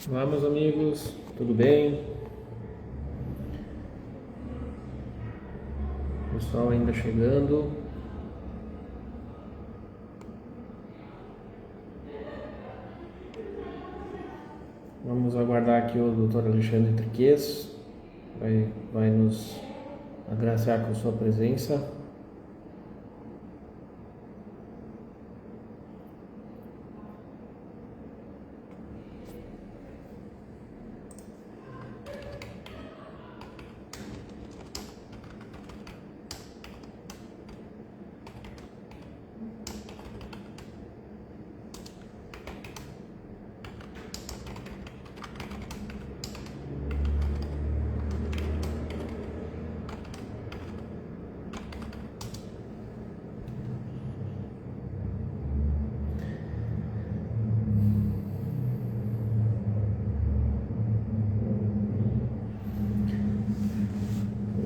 Olá, meus amigos, tudo bem? Pessoal ainda chegando. Vamos aguardar aqui o Dr. Alexandre Triques, vai nos agraciar com sua presença.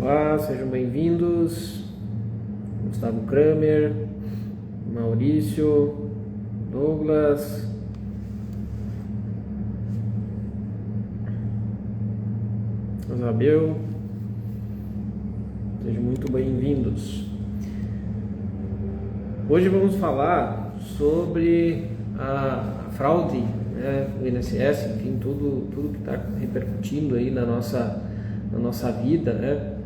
Olá, sejam bem-vindos. Gustavo Kramer, Maurício, Douglas, Isabel, sejam muito bem-vindos. Hoje vamos falar sobre a fraude, né, do INSS, enfim, tudo que está repercutindo aí na nossa vida, né,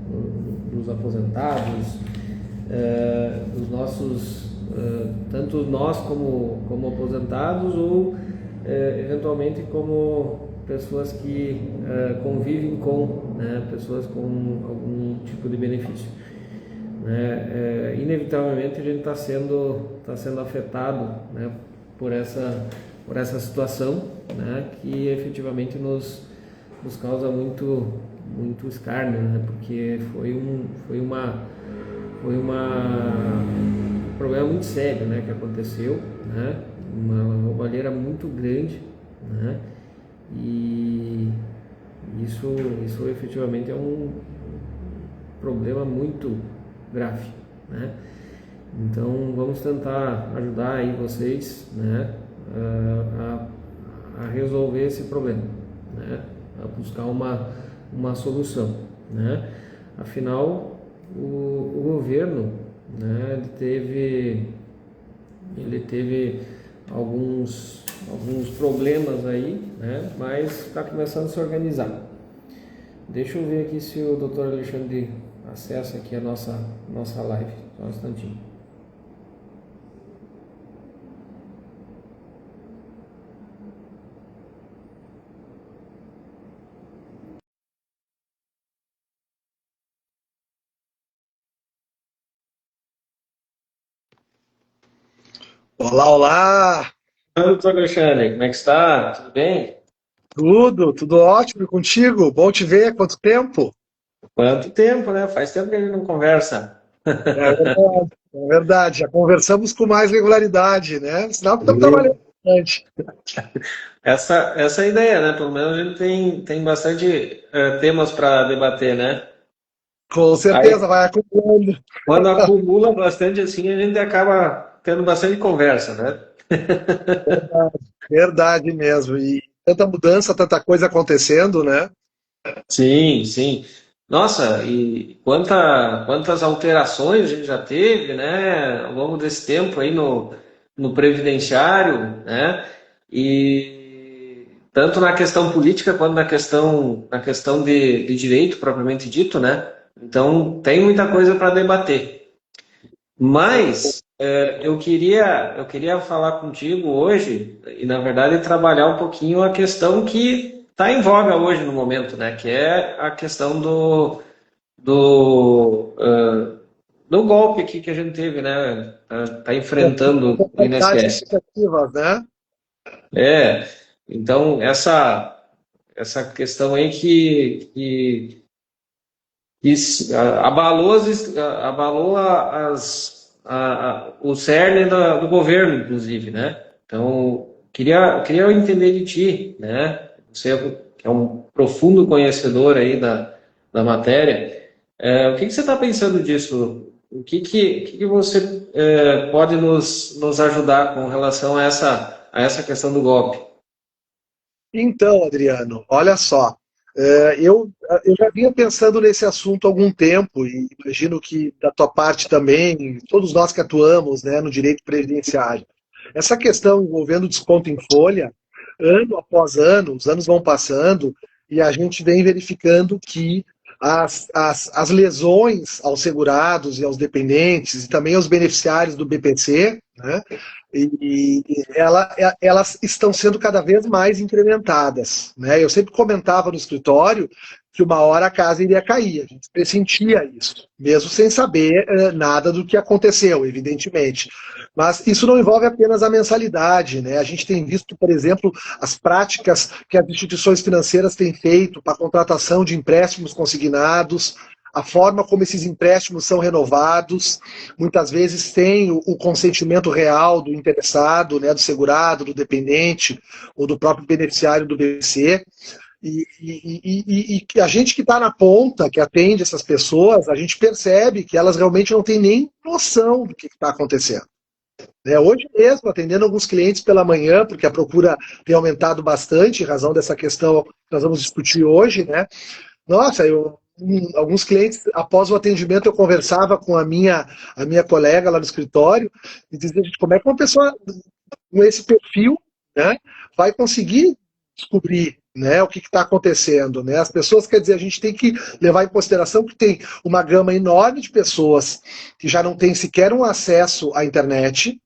dos aposentados, dos nossos, tanto nós como aposentados ou eventualmente como pessoas que convivem com, né, pessoas com algum tipo de benefício. Né? Inevitavelmente a gente está sendo afetado, né, por essa situação, né, que efetivamente nos causa muito escárnio, né, porque foi um problema muito sério, né, que aconteceu, né, uma roubalheira muito grande, né, e isso efetivamente é um problema muito grave, né? Então vamos tentar ajudar aí vocês, né, a resolver esse problema, né, a buscar uma solução, né? Afinal, o governo, né, ele teve alguns problemas aí, né, mas está começando a se organizar. Deixa eu ver aqui se o Dr. Alexandre acessa aqui a nossa live. Só um instantinho. Olá, olá! Oi, doutor Alexandre, como é que está? Tudo bem? Tudo ótimo e contigo? Bom te ver, quanto tempo? Quanto tempo, né? Faz tempo que a gente não conversa. É verdade, é verdade. Já conversamos com mais regularidade, né? Sinal que estamos trabalhando bastante. Essa é a ideia, né? Pelo menos a gente tem bastante temas para debater, né? Com Aí, certeza, vai acumulando. quando acumula bastante assim, a gente acaba tendo bastante conversa, né? Verdade mesmo. E tanta mudança, tanta coisa acontecendo, né? Sim, sim. Nossa, e quantas alterações a gente já teve, né, ao longo desse tempo aí no previdenciário, né? E tanto na questão política quanto na questão de direito propriamente dito, né? Então tem muita coisa para debater. Mas eu queria falar contigo hoje e, na verdade, trabalhar um pouquinho a questão que está em voga hoje no momento, né? Que é a questão do golpe aqui que a gente teve, né? Tá enfrentando o Verdade INSS. significativas, né? É, então essa questão aí que abalou o cerne do governo, inclusive, né? Então, queria entender de ti, né? Você que é um profundo conhecedor aí da matéria, o que você está pensando disso? O que você pode nos ajudar com relação a essa questão do golpe? Então, Adriano, olha só, eu já vinha pensando nesse assunto há algum tempo e imagino que da tua parte também, todos nós que atuamos, né, no direito previdenciário. Essa questão envolvendo desconto em folha, ano após ano, os anos vão passando e a gente vem verificando que as lesões aos segurados e aos dependentes e também aos beneficiários do BPC, né, elas estão sendo cada vez mais incrementadas, né? Eu sempre comentava no escritório que uma hora a casa iria cair, a gente pressentia isso, mesmo sem saber nada do que aconteceu, evidentemente. Mas isso não envolve apenas a mensalidade, né? A gente tem visto, por exemplo, as práticas que as instituições financeiras têm feito para a contratação de empréstimos consignados, a forma como esses empréstimos são renovados, muitas vezes tem o consentimento real do interessado, né, do segurado, do dependente ou do próprio beneficiário do BC. E a gente que está na ponta, que atende essas pessoas, a gente percebe que elas realmente não têm nem noção do que está acontecendo. Hoje mesmo, atendendo alguns clientes pela manhã, porque a procura tem aumentado bastante, em razão dessa questão que nós vamos discutir hoje, né? Nossa, alguns clientes, após o atendimento, eu conversava com a minha colega lá no escritório e dizia, gente, como é que uma pessoa com esse perfil, né, vai conseguir descobrir, né, o que está acontecendo, né? As pessoas, quer dizer, a gente tem que levar em consideração que tem uma gama enorme de pessoas que já não têm sequer um acesso à internet,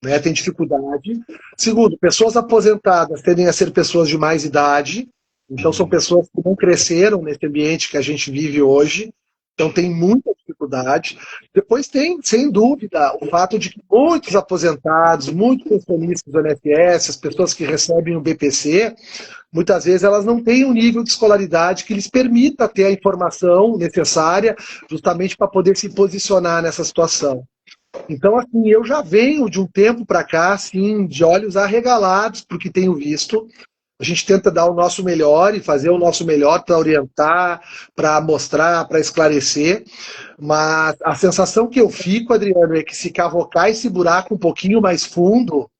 né, tem dificuldade. Segundo, pessoas aposentadas tendem a ser pessoas de mais idade, então são pessoas que não cresceram nesse ambiente que a gente vive hoje, então tem muita dificuldade. Depois tem, sem dúvida, o fato de que muitos aposentados, muitos pensionistas do INSS, as pessoas que recebem o BPC, muitas vezes elas não têm um nível de escolaridade que lhes permita ter a informação necessária justamente para poder se posicionar nessa situação. Então, assim, eu já venho de um tempo para cá, assim, de olhos arregalados para o que tenho visto. A gente tenta dar o nosso melhor e fazer o nosso melhor para orientar, para mostrar, para esclarecer. Mas a sensação que eu fico, Adriano, é que se cavocar esse buraco um pouquinho mais fundo,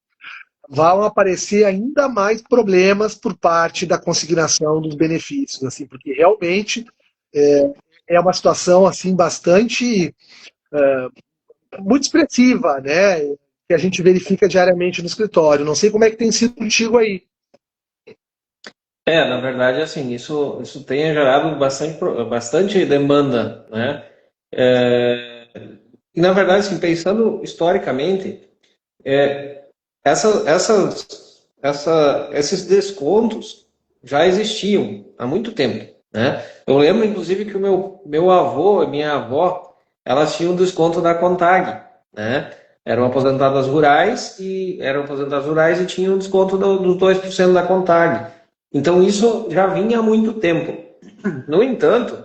vão aparecer ainda mais problemas por parte da consignação dos benefícios, assim, porque realmente é uma situação assim bastante muito expressiva, né? Que a gente verifica diariamente no escritório. Não sei como é que tem sido contigo aí. Na verdade, assim, isso tem gerado bastante demanda, né? E, na verdade, assim, pensando historicamente, esses descontos já existiam há muito tempo, né? Eu lembro, inclusive, que o meu avô e minha avó, elas tinham desconto da Contag, né? Eram aposentadas rurais e tinham desconto dos 2% da Contag. Então, isso já vinha há muito tempo. No entanto,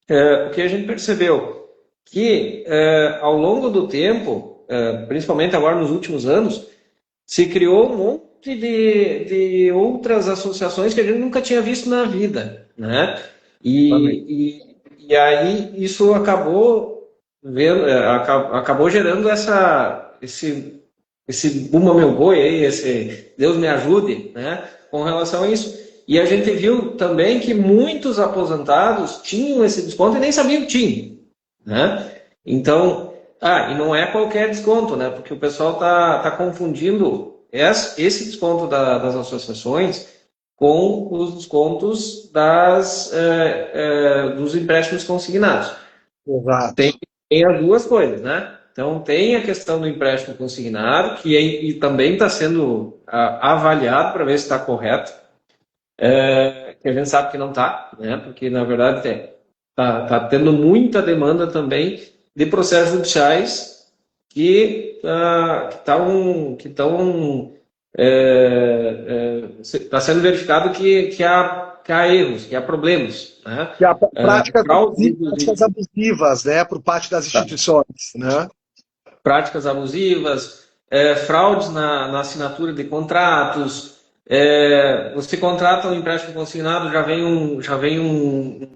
o que a gente percebeu que ao longo do tempo, principalmente agora nos últimos anos, se criou um monte de outras associações que a gente nunca tinha visto na vida, né? E aí isso acabou gerando esse bumba meu boi aí, esse Deus me ajude, né? Com relação a isso. E a gente viu também que muitos aposentados tinham esse desconto e nem sabiam que tinham, né? Então, e não é qualquer desconto, né? Porque o pessoal tá confundindo esse desconto das associações com os descontos dos empréstimos consignados. Exato. Tem as duas coisas, né? Então, tem a questão do empréstimo consignado, que também está sendo avaliado para ver se está correto, que a gente sabe que não está, né? Porque, na verdade, está tendo muita demanda também de processos judiciais que está sendo verificado que há erros, que há problemas, né? Que há práticas abusivas, né, por parte das instituições, né? Práticas abusivas, fraudes na assinatura de contratos. Você contrata um empréstimo consignado, já vem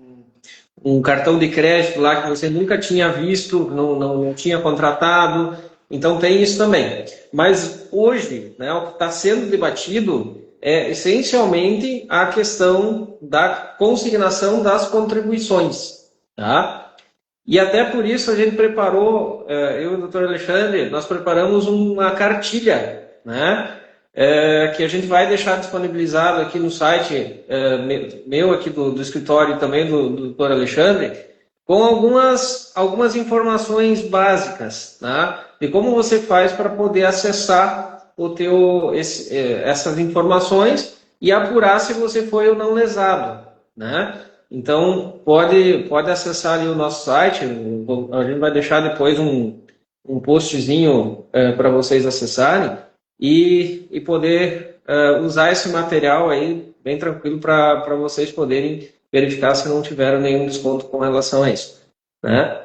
um cartão de crédito lá que você nunca tinha visto, não tinha contratado. Então tem isso também. Mas hoje, né, o que está sendo debatido é essencialmente a questão da consignação das contribuições, tá? E até por isso a gente preparou, eu e o doutor Alexandre, nós preparamos uma cartilha, né? Que a gente vai deixar disponibilizado aqui no site meu aqui do escritório e também do doutor Alexandre, com algumas informações básicas, tá? De como você faz para poder acessar essas informações e apurar se você foi ou não lesado, né? Então, pode acessar ali o nosso site, a gente vai deixar depois um postzinho para vocês acessarem e poder usar esse material aí bem tranquilo para vocês poderem verificar se não tiveram nenhum desconto com relação a isso, né?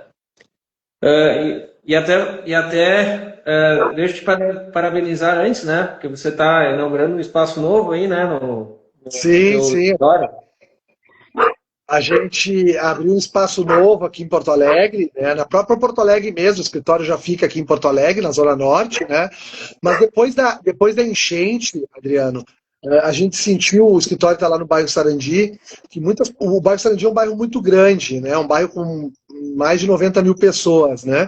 Deixa eu te parabenizar antes, né? Porque você está inaugurando um espaço novo aí, né? No Sim, teu sim. escritório. A gente abriu um espaço novo aqui em Porto Alegre, né? Na própria Porto Alegre mesmo, o escritório já fica aqui em Porto Alegre, na Zona Norte, né? Mas depois da enchente, Adriano, a gente sentiu, o escritório está lá no bairro Sarandi, que o bairro Sarandi é um bairro muito grande, né? Um bairro com mais de 90 mil pessoas, né?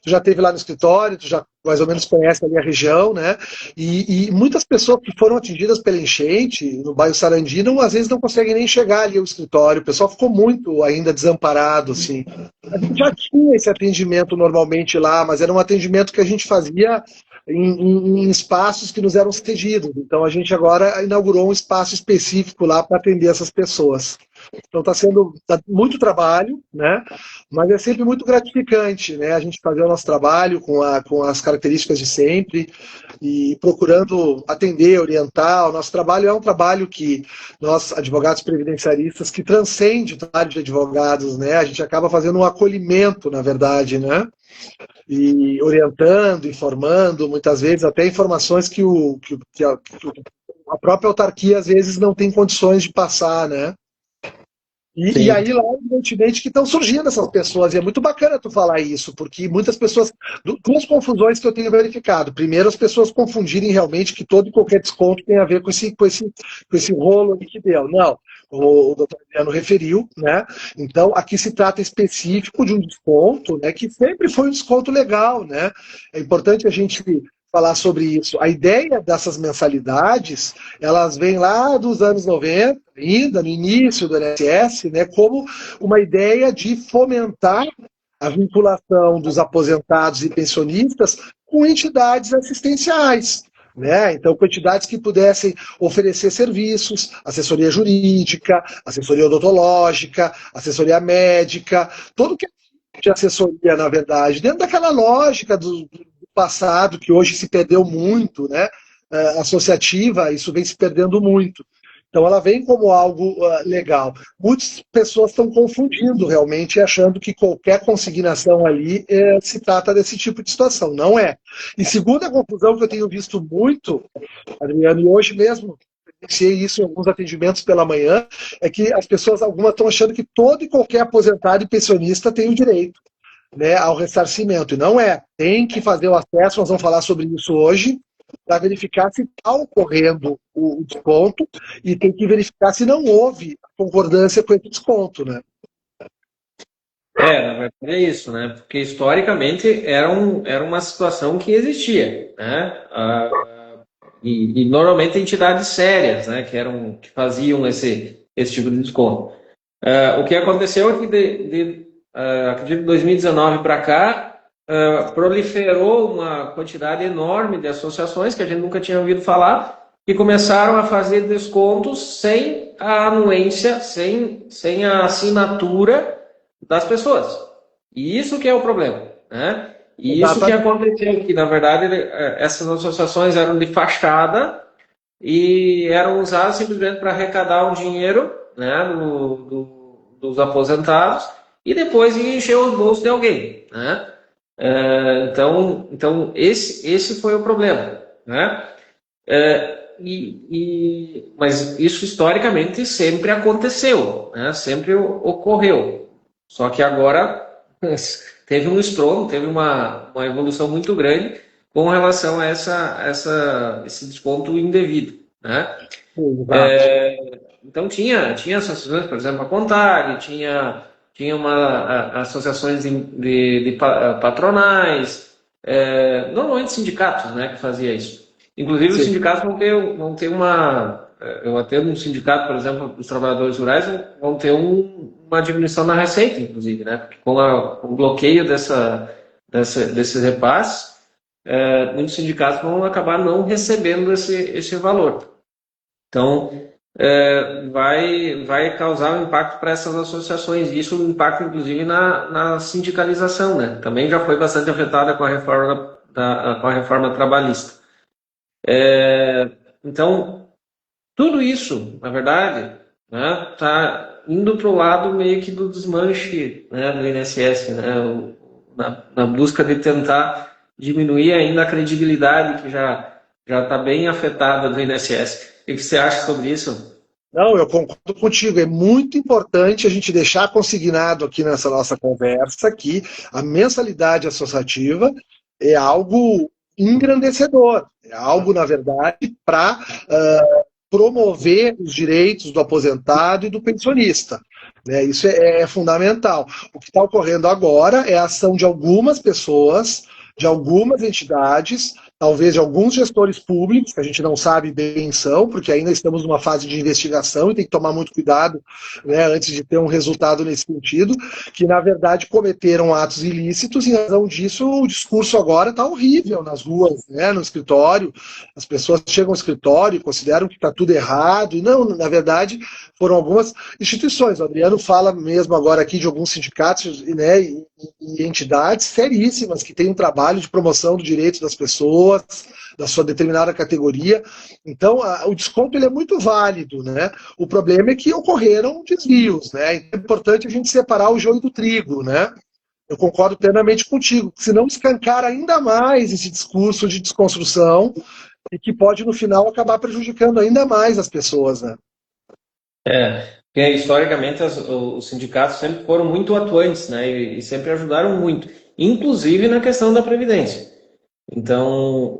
Tu já esteve lá no escritório, tu já mais ou menos conhece ali a região, né? E muitas pessoas que foram atingidas pela enchente no bairro Sarandi, às vezes não conseguem nem chegar ali ao escritório. O pessoal ficou muito ainda desamparado, assim. A gente já tinha esse atendimento normalmente lá, mas era um atendimento que a gente fazia em espaços que nos eram cedidos. Então a gente agora inaugurou um espaço específico lá para atender essas pessoas. Então está sendo muito trabalho, né? Mas é sempre muito gratificante, né? A gente fazer o nosso trabalho com as características de sempre e procurando atender, orientar. O nosso trabalho é um trabalho que nós, advogados previdenciaristas, que transcende o trabalho de advogados, né? A gente acaba fazendo um acolhimento, na verdade, né? E orientando, informando, muitas vezes até informações que a própria autarquia às vezes não tem condições de passar, né? E Sim. aí lá, evidentemente, que estão surgindo essas pessoas, e é muito bacana tu falar isso, porque muitas pessoas, duas confusões que eu tenho verificado. Primeiro, as pessoas confundirem realmente que todo e qualquer desconto tem a ver com esse rolo aí que deu. Não, o doutor Adriano referiu, né? Então, aqui se trata específico de um desconto, né, que sempre foi um desconto legal, né? É importante a gente falar sobre isso. A ideia dessas mensalidades, elas vêm lá dos anos 90, ainda no início do INSS, né, como uma ideia de fomentar a vinculação dos aposentados e pensionistas com entidades assistenciais. Né? Então, com entidades que pudessem oferecer serviços, assessoria jurídica, assessoria odontológica, assessoria médica, todo que é tipo de assessoria, na verdade, dentro daquela lógica do passado, que hoje se perdeu muito, né? Associativa, isso vem se perdendo muito. Então ela vem como algo legal. Muitas pessoas estão confundindo realmente, achando que qualquer consignação ali se trata desse tipo de situação. Não é. E segunda confusão que eu tenho visto muito, Adriano, e hoje mesmo presenciei isso em alguns atendimentos pela manhã, é que as pessoas, algumas estão achando que todo e qualquer aposentado e pensionista tem o direito, né, ao ressarcimento. E não é. Tem que fazer o acesso, nós vamos falar sobre isso hoje, para verificar se está ocorrendo o desconto e tem que verificar se não houve concordância com esse desconto, né? Na verdade é isso, né? Porque historicamente era uma situação que existia, né? E normalmente entidades sérias, né? Que faziam esse tipo de desconto. O que aconteceu é que acredito de 2019 para cá proliferou uma quantidade enorme de associações que a gente nunca tinha ouvido falar que começaram a fazer descontos sem a anuência, sem a assinatura das pessoas. E isso que é o problema, né? E isso que Exatamente. aconteceu, que na verdade essas associações eram de fachada e eram usadas simplesmente para arrecadar um dinheiro, né, dos aposentados e depois encher os bolsos de alguém, né? Então esse foi o problema, né? Mas isso historicamente sempre aconteceu, né? Sempre ocorreu. Só que agora teve um estrondo, teve uma evolução muito grande com relação a esse desconto indevido, né? Exato. Então tinha associações, por exemplo, a Contag, tinha associações patronais, normalmente sindicatos, né, que fazia isso. Inclusive os Sim. sindicatos vão ter eu atendo um sindicato, por exemplo, os trabalhadores rurais vão ter uma diminuição na receita, inclusive, né? Porque com o bloqueio desses repasses, muitos sindicatos vão acabar não recebendo esse valor. Então, vai causar um impacto para essas associações. Isso um impacto, inclusive, na sindicalização, né? Também já foi bastante afetada com a reforma, com a reforma trabalhista. Então, tudo isso, na verdade, né, tá indo para o lado meio que do desmanche, né, do INSS, né, na busca de tentar diminuir ainda a credibilidade que já está bem afetada do INSS. O que você acha sobre isso? Não, eu concordo contigo. É muito importante a gente deixar consignado aqui nessa nossa conversa que a mensalidade associativa é algo engrandecedor, é algo, na verdade, para promover os direitos do aposentado e do pensionista. Né? Isso é fundamental. O que está ocorrendo agora é a ação de algumas pessoas, de algumas entidades, talvez de alguns gestores públicos, que a gente não sabe bem quem são, porque ainda estamos numa fase de investigação e tem que tomar muito cuidado, né, antes de ter um resultado nesse sentido, que na verdade cometeram atos ilícitos e em razão disso o discurso agora está horrível nas ruas, né, no escritório. As pessoas chegam ao escritório e consideram que está tudo errado, e não, na verdade foram algumas instituições. O Adriano fala mesmo agora aqui de alguns sindicatos, né, e entidades seríssimas que têm um trabalho de promoção do direito das pessoas, da sua determinada categoria. Então, o desconto ele é muito válido, né? O problema é que ocorreram desvios, né? Então, é importante a gente separar o joio do trigo, né? Eu concordo plenamente contigo, senão escancar ainda mais esse discurso de desconstrução e que pode, no final, acabar prejudicando ainda mais as pessoas, né? Porque historicamente os sindicatos sempre foram muito atuantes, né, e sempre ajudaram muito, inclusive na questão da previdência. Então,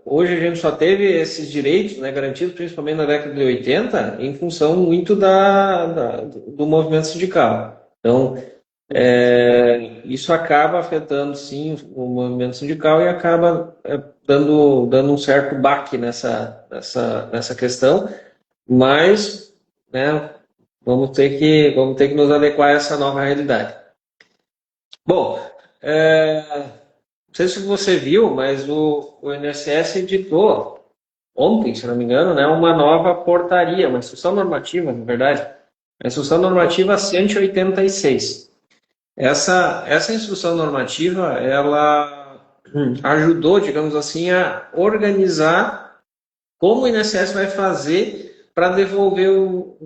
hoje a gente só teve esses direitos, né, garantidos principalmente na década de 80, em função muito do movimento sindical. Então, isso acaba afetando, sim, o movimento sindical e acaba dando um certo baque nessa questão, mas, né, vamos ter que nos adequar a essa nova realidade. Bom, não sei se você viu, mas o INSS editou ontem, se não me engano, né, uma nova portaria, uma instrução normativa, na verdade, a instrução normativa 186. Essa instrução normativa, ela ajudou, digamos assim, a organizar como o INSS vai fazer para devolver o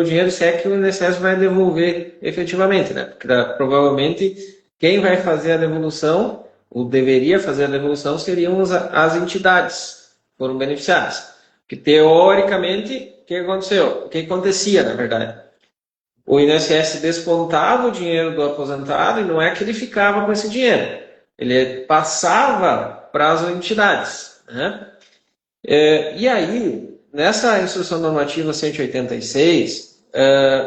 dinheiro, se é que o INSS vai devolver efetivamente, né? Porque provavelmente quem vai fazer a devolução, ou deveria fazer a devolução, seriam as entidades que foram beneficiadas. Que teoricamente, o que aconteceu? O que acontecia, na verdade? O INSS descontava o dinheiro do aposentado e não é que ele ficava com esse dinheiro. Ele passava para as entidades, né? E aí, nessa instrução normativa 186,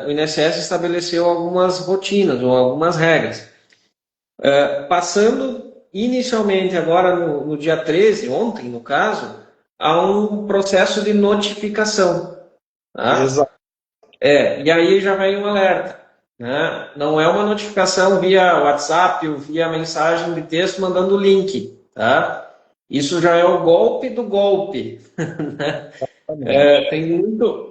o INSS estabeleceu algumas rotinas ou algumas regras. Passando inicialmente, agora no dia 13, ontem no caso, a um processo de notificação. Tá? Exato. E aí já vem um alerta. Né? Não é uma notificação via WhatsApp ou via mensagem de texto mandando o link. Tá? Isso já é o golpe do golpe. Né? Tem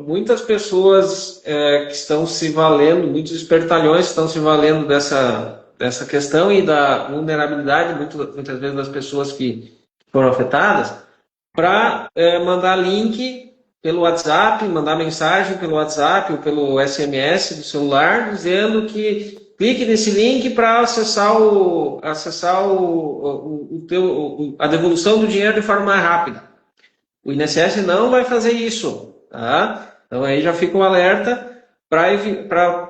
muitas pessoas que estão se valendo, muitos espertalhões estão se valendo dessa questão e da vulnerabilidade, muitas vezes, das pessoas que foram afetadas, para mandar link pelo WhatsApp, mandar mensagem pelo WhatsApp ou pelo SMS do celular, dizendo que clique nesse link para acessar a devolução do dinheiro de forma mais rápida. O INSS não vai fazer isso. Tá? Então aí já fica um alerta para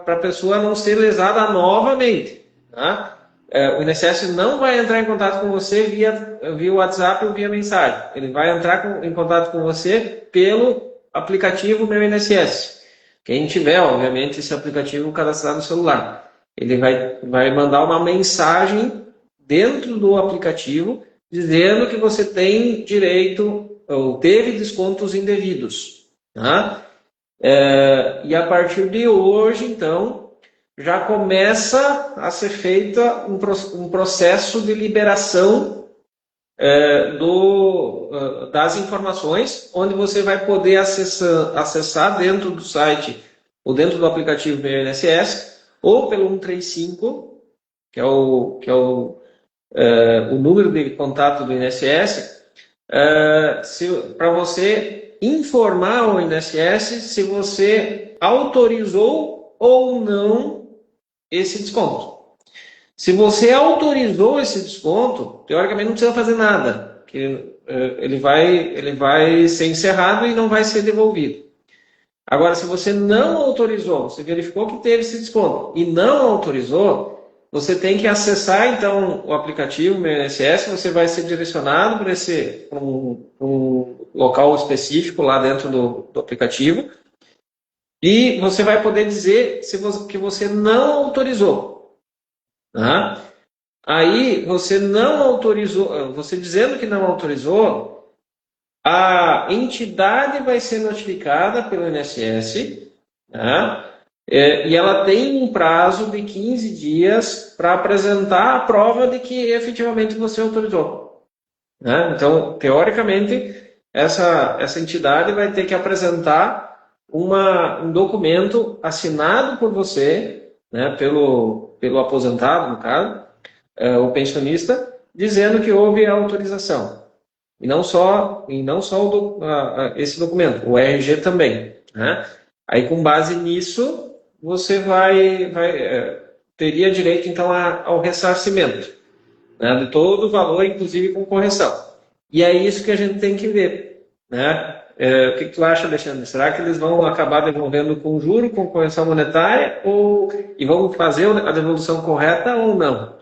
a pessoa não ser lesada novamente. Tá? o INSS não vai entrar em contato com você via WhatsApp ou via mensagem. Ele vai entrar em contato com você pelo aplicativo Meu INSS. Quem tiver, obviamente, esse aplicativo cadastrado no celular. Ele vai mandar uma mensagem dentro do aplicativo dizendo que você tem direito ou teve descontos indevidos. Tá? E a partir de hoje, então, já começa a ser feita um processo de liberação das informações, onde você vai poder acessar dentro do site ou dentro do aplicativo Meu INSS, ou pelo 135, que é o número de contato do INSS, para você informar ao INSS se você autorizou ou não esse desconto. Se você autorizou esse desconto, teoricamente não precisa fazer nada, que ele vai ser encerrado e não vai ser devolvido. Agora, se você não autorizou, você verificou que teve esse desconto e não autorizou, você tem que acessar, então, o aplicativo Meu INSS, você vai ser direcionado para um local específico lá dentro do aplicativo e você vai poder dizer que você não autorizou. Tá? Aí, você não autorizou, você dizendo que não autorizou, a entidade vai ser notificada pelo INSS, tá? E ela tem um prazo de 15 dias para apresentar a prova de que efetivamente você autorizou. Né? Então, teoricamente, essa entidade vai ter que apresentar um documento assinado por você, né, pelo aposentado, no caso, o pensionista, dizendo que houve a autorização. E não só esse documento, o RG também. Né? Aí, com base nisso, você teria direito, então, ao ressarcimento, né, de todo o valor, inclusive com correção. E é isso que a gente tem que ver. Né? O que tu acha, Alexandre? Será que eles vão acabar devolvendo com juro, com correção monetária, e vão fazer a devolução correta ou não?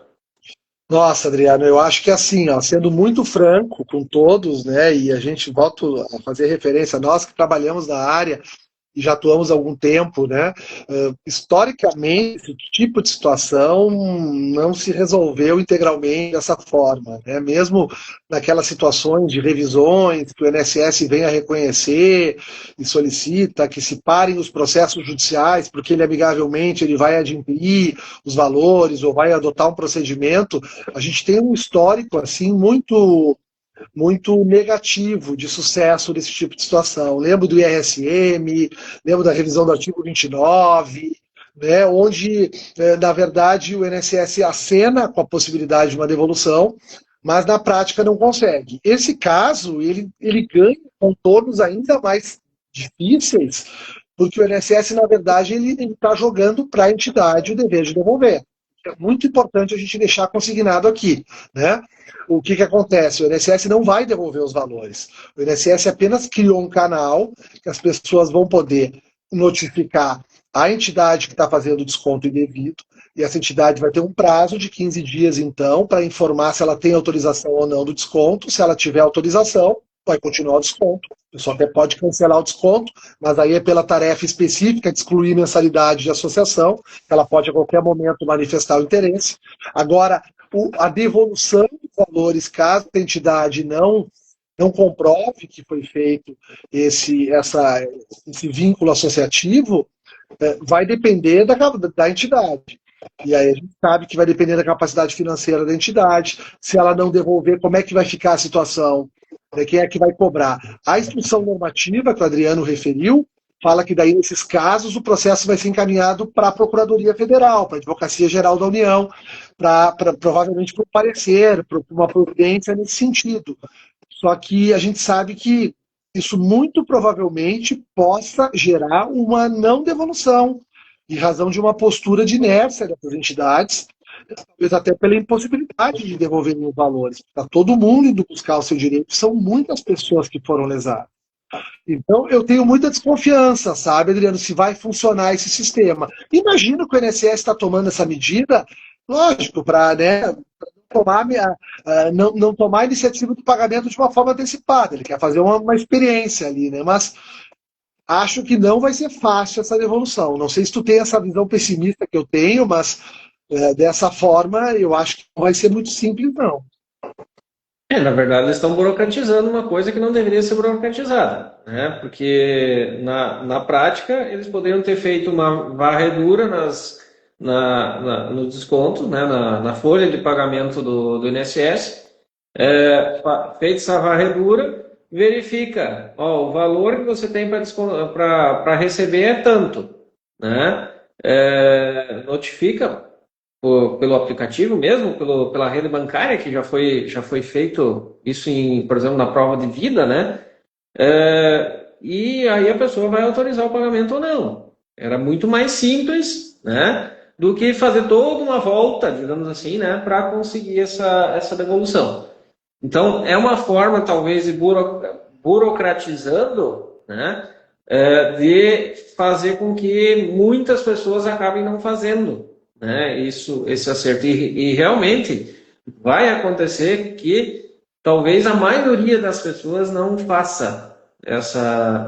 Nossa, Adriano, eu acho que assim, ó, sendo muito franco com todos, né, e a gente volta a fazer referência, nós que trabalhamos na área e já atuamos há algum tempo, né, historicamente, esse tipo de situação não se resolveu integralmente dessa forma, né, mesmo naquelas situações de revisões que o INSS vem a reconhecer e solicita que se parem os processos judiciais, porque ele vai adquirir os valores ou vai adotar um procedimento, a gente tem um histórico assim muito negativo de sucesso desse tipo de situação. Lembro do IRSM, lembro da revisão do artigo 29, né, onde, na verdade, o INSS acena com a possibilidade de uma devolução, mas na prática não consegue. Esse caso, ele ganha contornos ainda mais difíceis, porque o INSS, na verdade, ele está jogando para a entidade o dever de devolver. É muito importante a gente deixar consignado aqui, né? O que acontece? O INSS não vai devolver os valores. O INSS apenas criou um canal que as pessoas vão poder notificar a entidade que está fazendo o desconto indevido, e essa entidade vai ter um prazo de 15 dias, então, para informar se ela tem autorização ou não do desconto. Se ela tiver autorização, vai continuar o desconto. A pessoa até pode cancelar o desconto, mas aí é pela tarefa específica de excluir mensalidade de associação, que ela pode a qualquer momento manifestar o interesse. Agora, a devolução dos valores, caso a entidade não comprove que foi feito esse vínculo associativo, vai depender da entidade. E aí a gente sabe que vai depender da capacidade financeira da entidade. Se ela não devolver, como é que vai ficar a situação? Quem é que vai cobrar? A instrução normativa que o Adriano referiu fala que daí, nesses casos, o processo vai ser encaminhado para a Procuradoria Federal, para a Advocacia Geral da União, provavelmente para o parecer, para uma providência nesse sentido. Só que a gente sabe que isso muito provavelmente possa gerar uma não devolução, em razão de uma postura de inércia dessas entidades, talvez até pela impossibilidade de devolverem os valores. Está todo mundo indo buscar o seu direito, são muitas pessoas que foram lesadas. Então, eu tenho muita desconfiança, sabe, Adriano, se vai funcionar esse sistema. Imagino que o INSS está tomando essa medida lógico, para, né, tomar, não tomar a iniciativa do pagamento de uma forma antecipada. Ele quer fazer uma experiência ali, né? Mas acho que não vai ser fácil essa devolução. Não sei se tu tem essa visão pessimista que eu tenho, mas dessa forma eu acho que não vai ser muito simples, não. Na verdade, eles estão burocratizando uma coisa que não deveria ser burocratizada, né? Porque na prática eles poderiam ter feito uma varredura nos descontos, né? Na folha de pagamento do INSS, feita essa varredura, verifica, ó, o valor que você tem para receber é tanto, né? Notifica pelo aplicativo mesmo, pela rede bancária, que já foi feito isso, por exemplo, na prova de vida, né? E aí a pessoa vai autorizar o pagamento ou não. Era muito mais simples, né? Do que fazer toda uma volta, digamos assim, né? Para conseguir essa devolução. Então, é uma forma, talvez, de burocratizando, né? De fazer com que muitas pessoas acabem não fazendo, né? Esse acerto. E realmente vai acontecer que talvez a maioria das pessoas não faça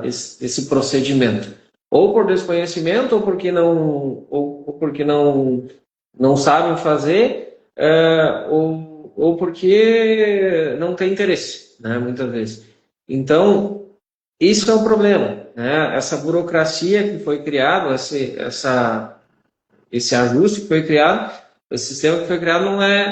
esse procedimento. Ou por desconhecimento, ou porque não sabem fazer, ou porque não tem interesse, né? Muitas vezes. Então, isso é um problema, né? Essa burocracia que foi criada, esse ajuste que foi criado, esse sistema que foi criado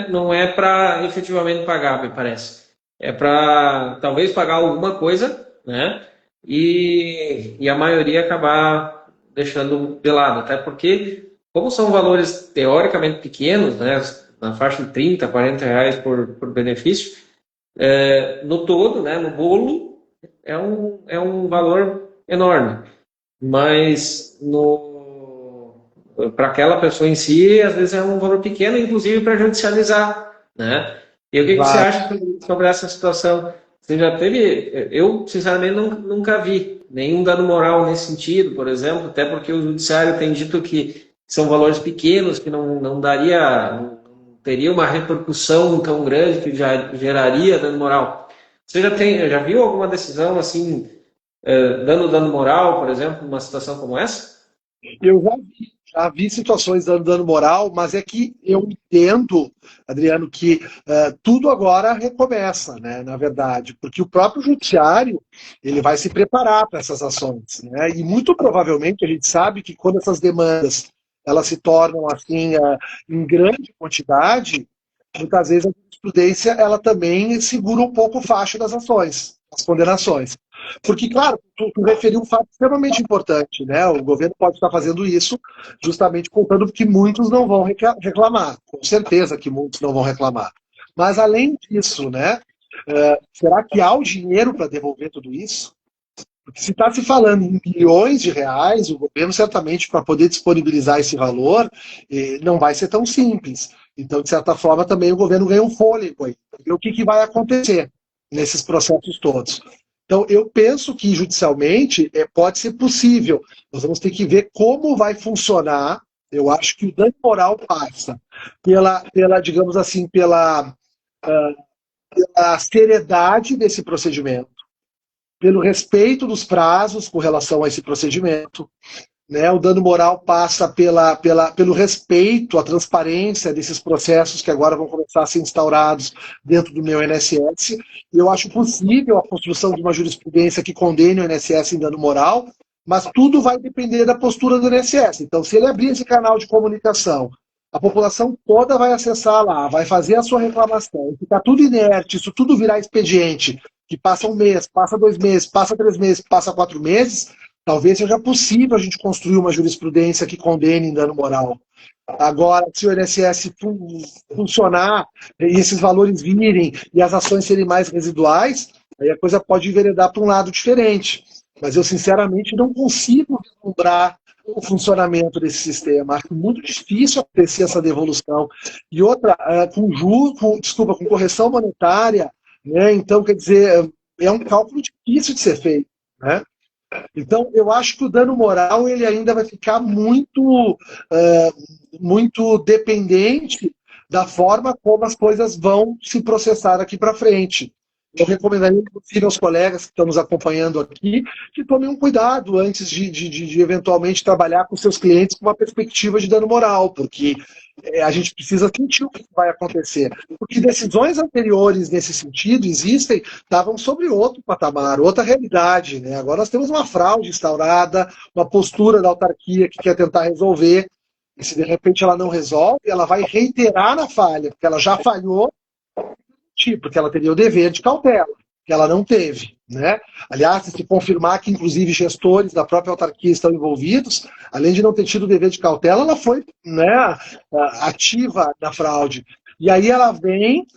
não é para efetivamente pagar, me parece. É para talvez pagar alguma coisa, né? E a maioria acabar deixando de lado, até porque, como são valores teoricamente pequenos, né? Na faixa de 30, 40 reais por benefício, no todo, né? No bolo, é um valor enorme. Mas para aquela pessoa em si, às vezes é um valor pequeno, inclusive para judicializar, né? E o que você Claro. acha sobre essa situação? Você já teve? Eu, sinceramente, nunca vi nenhum dano moral nesse sentido, por exemplo, até porque o judiciário tem dito que são valores pequenos, que não não teria uma repercussão tão grande que já geraria dano moral. Você já viu alguma decisão assim, dando dano moral, por exemplo, numa situação como essa? Eu já vi situações dando dano moral, mas é que eu entendo, Adriano, que tudo agora recomeça, né, na verdade, porque o próprio judiciário ele vai se preparar para essas ações, né, e muito provavelmente a gente sabe que quando essas demandas elas se tornam assim em grande quantidade, muitas vezes a jurisprudência ela também segura um pouco o facho das ações, das condenações. Porque, claro, tu referiu um fato extremamente importante, né? O governo pode estar fazendo isso justamente contando que muitos não vão reclamar. Com certeza que muitos não vão reclamar. Mas, além disso, né? Será que há o dinheiro para devolver tudo isso? Porque se está se falando em bilhões de reais, o governo certamente, para poder disponibilizar esse valor, não vai ser tão simples. Então, de certa forma, também o governo ganha um fôlego aí. O que vai acontecer nesses processos todos? Então, eu penso que judicialmente pode ser possível. Nós vamos ter que ver como vai funcionar. Eu acho que o dano moral passa digamos assim, pela seriedade desse procedimento, pelo respeito dos prazos com relação a esse procedimento. Né? O dano moral passa pelo respeito, a transparência desses processos que agora vão começar a ser instaurados dentro do meu INSS. E eu acho possível a construção de uma jurisprudência que condene o INSS em dano moral, mas tudo vai depender da postura do INSS. Então, se ele abrir esse canal de comunicação, a população toda vai acessar lá, vai fazer a sua reclamação, ficar tudo inerte, isso tudo virar expediente, que passa um mês, passa 2 meses, passa 3 meses, passa 4 meses, talvez seja possível a gente construir uma jurisprudência que condene em dano moral. Agora, se o INSS funcionar e esses valores virem e as ações serem mais residuais, aí a coisa pode enveredar para um lado diferente. Mas eu, sinceramente, não consigo vislumbrar o funcionamento desse sistema. Acho muito difícil acontecer essa devolução. E outra, com correção monetária, né? Então, quer dizer, é um cálculo difícil de ser feito, né? Então, eu acho que o dano moral ele ainda vai ficar muito dependente da forma como as coisas vão se processar daqui para frente. Eu recomendaria, inclusive, aos colegas que estão nos acompanhando aqui, que tomem um cuidado antes de eventualmente trabalhar com seus clientes com uma perspectiva de dano moral, porque a gente precisa sentir o que vai acontecer. Porque decisões anteriores nesse sentido existem, estavam sobre outro patamar, outra realidade. Né? Agora nós temos uma fraude instaurada, uma postura da autarquia que quer tentar resolver, e se de repente ela não resolve, ela vai reiterar na falha, porque ela já falhou, porque ela teria o dever de cautela, que ela não teve. Né? Aliás, se confirmar que, inclusive, gestores da própria autarquia estão envolvidos, além de não ter tido o dever de cautela, ela foi, né, ativa na fraude. E aí ela vem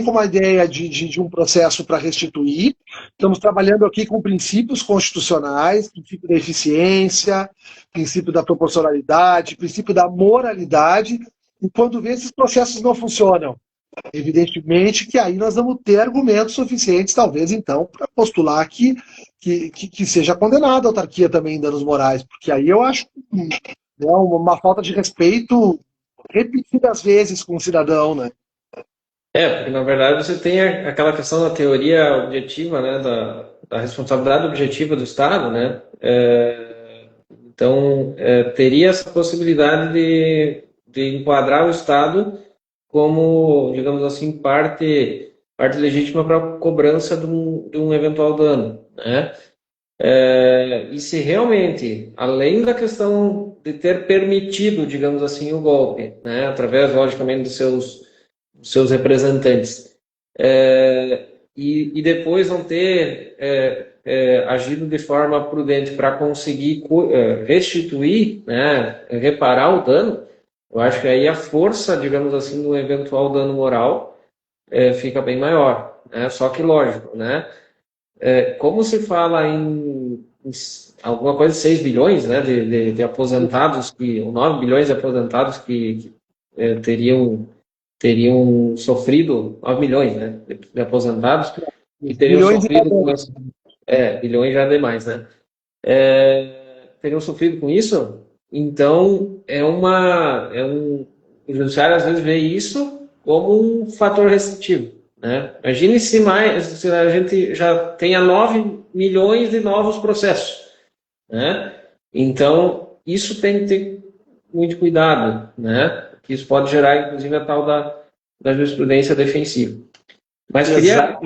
com uma ideia de um processo para restituir. Estamos trabalhando aqui com princípios constitucionais, princípio da eficiência, princípio da proporcionalidade, princípio da moralidade, e quando vê esses processos não funcionam, evidentemente que aí nós vamos ter argumentos suficientes, talvez, então, para postular que seja condenada a autarquia também em danos morais, porque aí eu acho uma falta de respeito repetidas vezes com o cidadão, né? Porque na verdade você tem aquela questão da teoria objetiva, né, da responsabilidade objetiva do Estado, né? Então, teria essa possibilidade de enquadrar o Estado como, digamos assim, parte legítima para a cobrança de um eventual dano, né? E se realmente, além da questão de ter permitido, digamos assim, o golpe, né, através, logicamente, dos seus representantes, e depois não ter agido de forma prudente para conseguir restituir, né, reparar o dano, eu acho que aí a força, digamos assim, do eventual dano moral fica bem maior, né? Só que lógico, né? Como se fala em alguma coisa de 6 bilhões, né, de aposentados, ou 9 bilhões de aposentados que teriam sofrido, 9 milhões, né, de aposentados, e teriam Milhões de sofrido com isso, bilhões já é demais, né? Teriam sofrido com isso, então o judiciário às vezes vê isso como um fator restritivo, né? Imagine se a gente já tenha 9 milhões de novos processos, né? Então, isso tem que ter muito cuidado, né? Que isso pode gerar, inclusive, a tal da jurisprudência defensiva. Mas queria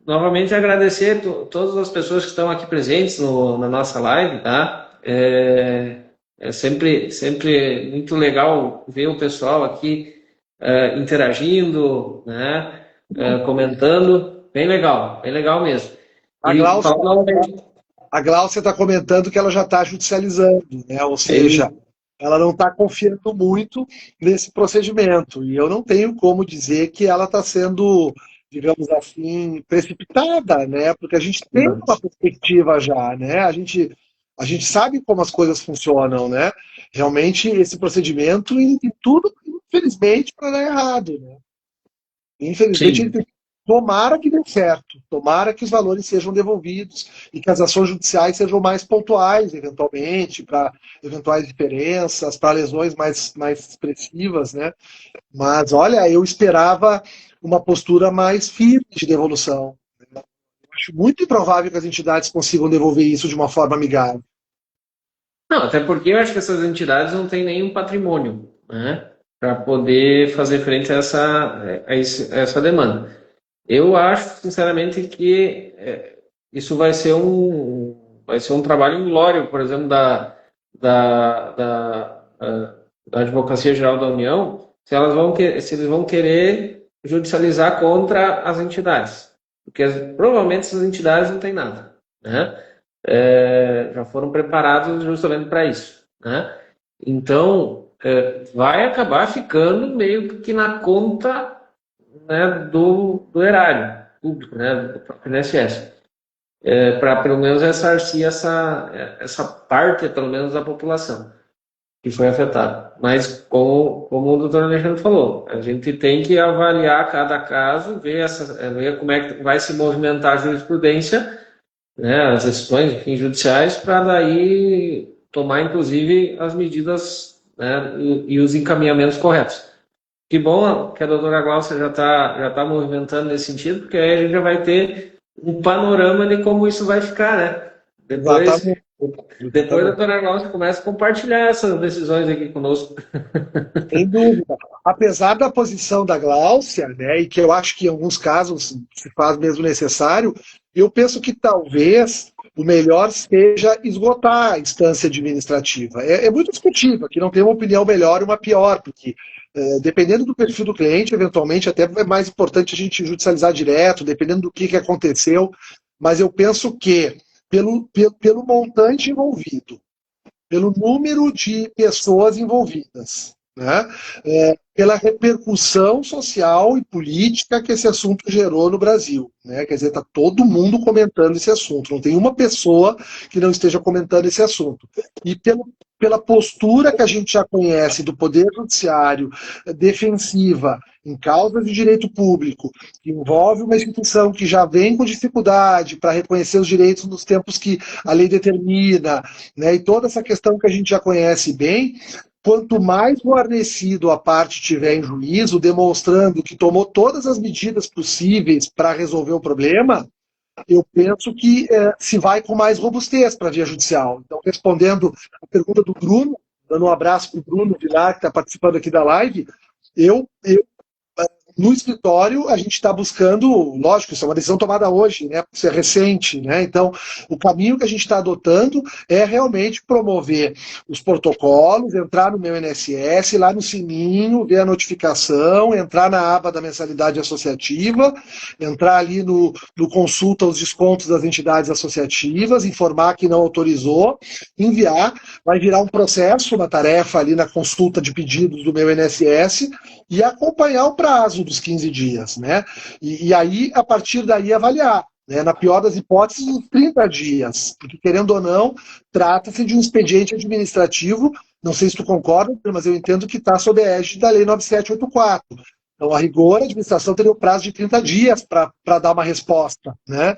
novamente agradecer todas as pessoas que estão aqui presentes na nossa live, tá? É sempre muito legal ver o pessoal aqui interagindo, né? Comentando, bem legal mesmo. A Gláucia está comentando que ela já está judicializando, né? Ou seja, ela não está confiando muito nesse procedimento. E eu não tenho como dizer que ela está sendo, digamos assim, precipitada, né? Porque a gente tem uma perspectiva já, né? A gente sabe como as coisas funcionam, né? Realmente, esse procedimento ele tem tudo, infelizmente, para dar errado, né? Infelizmente, ele tem. Tomara que dê certo, tomara que os valores sejam devolvidos e que as ações judiciais sejam mais pontuais, eventualmente, para eventuais diferenças, para lesões mais expressivas, né? Mas, olha, eu esperava uma postura mais firme de devolução. Eu acho muito improvável que as entidades consigam devolver isso de uma forma amigável. Não, até porque eu acho que essas entidades não têm nenhum patrimônio, né, para poder fazer frente a essa demanda. Eu acho, sinceramente, que isso vai ser um trabalho inglório, por exemplo, da Advocacia Geral da União, se eles vão querer judicializar contra as entidades, porque provavelmente essas entidades não têm nada, né? Já foram preparados justamente para isso, né? Então, vai acabar ficando meio que na conta, né, do erário público, né, do próprio INSS, para pelo menos ressarcir essa parte, pelo menos, da população que foi afetada. Mas, como o doutor Alexandre falou, a gente tem que avaliar cada caso, ver como é que vai se movimentar a jurisprudência, né, as decisões, enfim, judiciais, para daí tomar, inclusive, as medidas, né, e os encaminhamentos corretos. Que bom que a doutora Glaucia já tá movimentando nesse sentido, porque aí a gente já vai ter um panorama de como isso vai ficar, né? Depois, Exatamente. depois a Exatamente. doutora Glaucia começa a compartilhar essas decisões aqui conosco. Sem dúvida. Apesar da posição da Gláucia, né, e que eu acho que em alguns casos se faz mesmo necessário, eu penso que talvez o melhor seja esgotar a instância administrativa. É muito discutível, que não tem uma opinião melhor e uma pior, porque dependendo do perfil do cliente, eventualmente até é mais importante a gente judicializar direto, dependendo do que aconteceu, mas eu penso que pelo montante envolvido, pelo número de pessoas envolvidas, né? Pela repercussão social e política que esse assunto gerou no Brasil. Né? Quer dizer, está todo mundo comentando esse assunto, não tem uma pessoa que não esteja comentando esse assunto. E pela postura que a gente já conhece do Poder Judiciário, defensiva, em causas de direito público, que envolve uma instituição que já vem com dificuldade para reconhecer os direitos nos tempos que a lei determina, né, e toda essa questão que a gente já conhece bem, quanto mais guarnecido a parte tiver em juízo, demonstrando que tomou todas as medidas possíveis para resolver o problema, eu penso que se vai com mais robustez para a via judicial. Então, respondendo a pergunta do Bruno, dando um abraço para o Bruno Vilar, que está participando aqui da live, eu no escritório, a gente está buscando, lógico, isso é uma decisão tomada hoje, né? Isso é recente, né? Então, o caminho que a gente está adotando é realmente promover os protocolos, entrar no meu INSS, lá no sininho, ver a notificação, entrar na aba da mensalidade associativa, entrar ali no consulta os descontos das entidades associativas, informar que não autorizou, enviar, vai virar um processo, uma tarefa ali na consulta de pedidos do meu INSS, e acompanhar o prazo dos 15 dias, né? E aí, a partir daí, avaliar. Né? Na pior das hipóteses, os 30 dias. Porque, querendo ou não, trata-se de um expediente administrativo, não sei se tu concorda, mas eu entendo que está sob a égide da Lei 9784. Então, a rigor, a administração teria o prazo de 30 dias para dar uma resposta, né,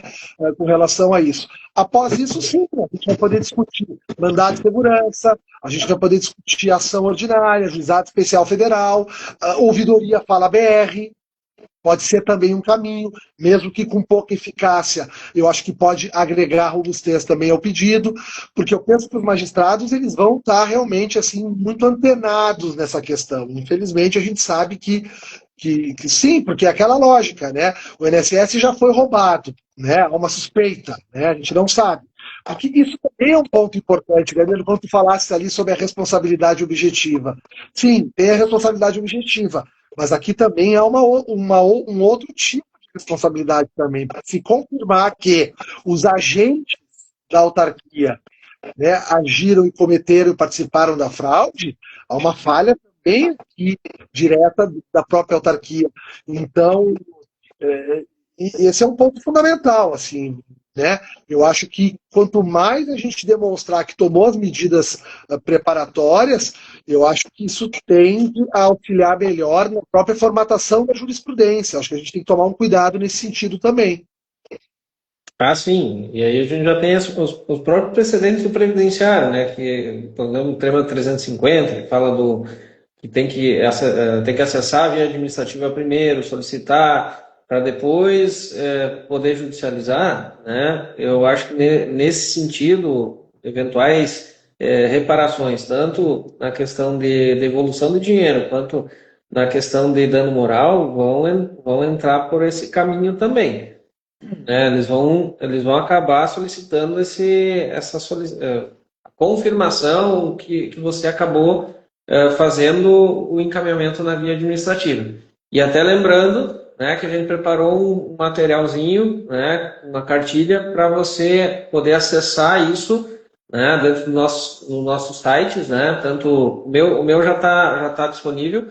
com relação a isso. Após isso, sim, a gente vai poder discutir mandado de segurança, a gente vai poder discutir ação ordinária, juizado especial federal, ouvidoria fala BR, pode ser também um caminho, mesmo que com pouca eficácia. Eu acho que pode agregar robustez também ao pedido, porque eu penso que os magistrados eles vão estar realmente assim muito antenados nessa questão. Infelizmente, a gente sabe que sim, porque é aquela lógica, né? O INSS já foi roubado, né? Há uma suspeita, né? A gente não sabe. Porque isso também é um ponto importante, Gabriel, quando tu falasse ali sobre a responsabilidade objetiva. Sim, tem a responsabilidade objetiva, mas aqui também há um outro tipo de responsabilidade também, para se confirmar que os agentes da autarquia, né, agiram e cometeram e participaram da fraude, há uma falha também aqui, direta da própria autarquia. Então, esse é um ponto fundamental, assim, né? Eu acho que quanto mais a gente demonstrar que tomou as medidas preparatórias, eu acho que isso tende a auxiliar melhor na própria formatação da jurisprudência. Acho que a gente tem que tomar um cuidado nesse sentido também. Ah, sim. E aí a gente já tem os próprios precedentes do previdenciário, né? Que o tema 350, que fala que tem que acessar a via administrativa primeiro, solicitar, para depois poder judicializar, né? Eu acho que nesse sentido, eventuais reparações, tanto na questão de devolução do dinheiro, quanto na questão de dano moral, vão entrar por esse caminho também. Eles vão acabar solicitando a confirmação que você acabou fazendo o encaminhamento na via administrativa. E até lembrando, né, que a gente preparou um materialzinho, né, uma cartilha para você poder acessar isso, né, dentro dos nossos sites, né, tanto o meu já tá disponível,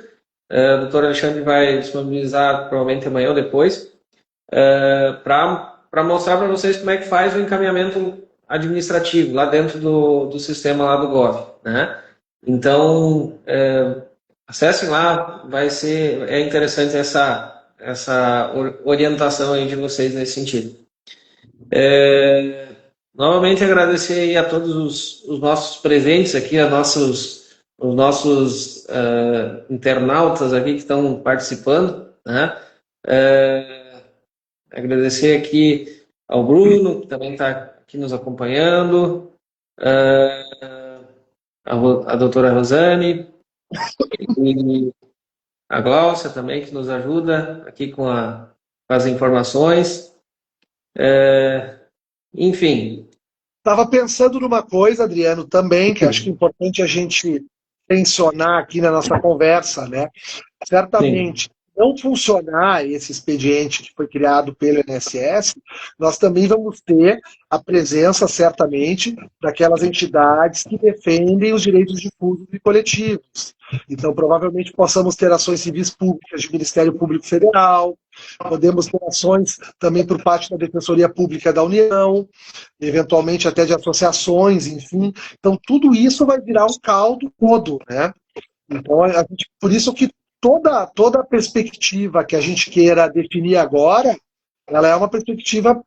o doutor Alexandre vai disponibilizar provavelmente amanhã ou depois, para mostrar para vocês como é que faz o encaminhamento administrativo lá dentro do sistema lá do Gov, né? Então, acessem lá, é interessante essa orientação aí de vocês nesse sentido. Novamente agradecer aí a todos os nossos presentes aqui, a nossos os nossos internautas aqui que estão participando, né? Agradecer aqui ao Bruno, que também está aqui nos acompanhando, a doutora Rosane, e a Gláucia também, que nos ajuda aqui com as informações. Enfim. Estava pensando numa coisa, Adriano, também, que acho que é importante a gente mencionar aqui na nossa conversa, né? Sim. Certamente, não funcionar esse expediente que foi criado pelo INSS, nós também vamos ter a presença, certamente, daquelas entidades que defendem os direitos difusos e coletivos. Então, provavelmente, possamos ter ações civis públicas de Ministério Público Federal, podemos ter ações também por parte da Defensoria Pública da União, eventualmente até de associações, enfim. Então, tudo isso vai virar um caldo todo, né? Então, por isso que toda a perspectiva que a gente queira definir agora, ela é uma perspectiva,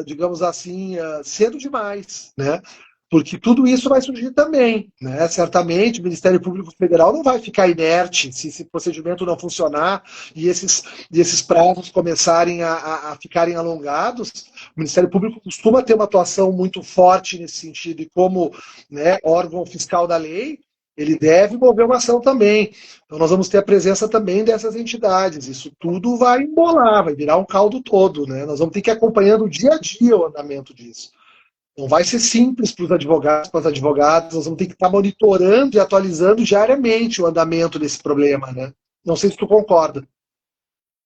digamos assim, cedo demais, né? Porque tudo isso vai surgir também, né? Certamente o Ministério Público Federal não vai ficar inerte se esse procedimento não funcionar e esses prazos começarem a ficarem alongados. O Ministério Público costuma ter uma atuação muito forte nesse sentido e como, né, órgão fiscal da lei, ele deve mover uma ação também. Então nós vamos ter a presença também dessas entidades. Isso tudo vai embolar, vai virar um caldo todo, né? Nós vamos ter que ir acompanhando dia a dia o andamento disso. Não vai ser simples para os advogados, para as advogadas, nós vamos ter que estar monitorando e atualizando diariamente o andamento desse problema, né? Não sei se tu concorda.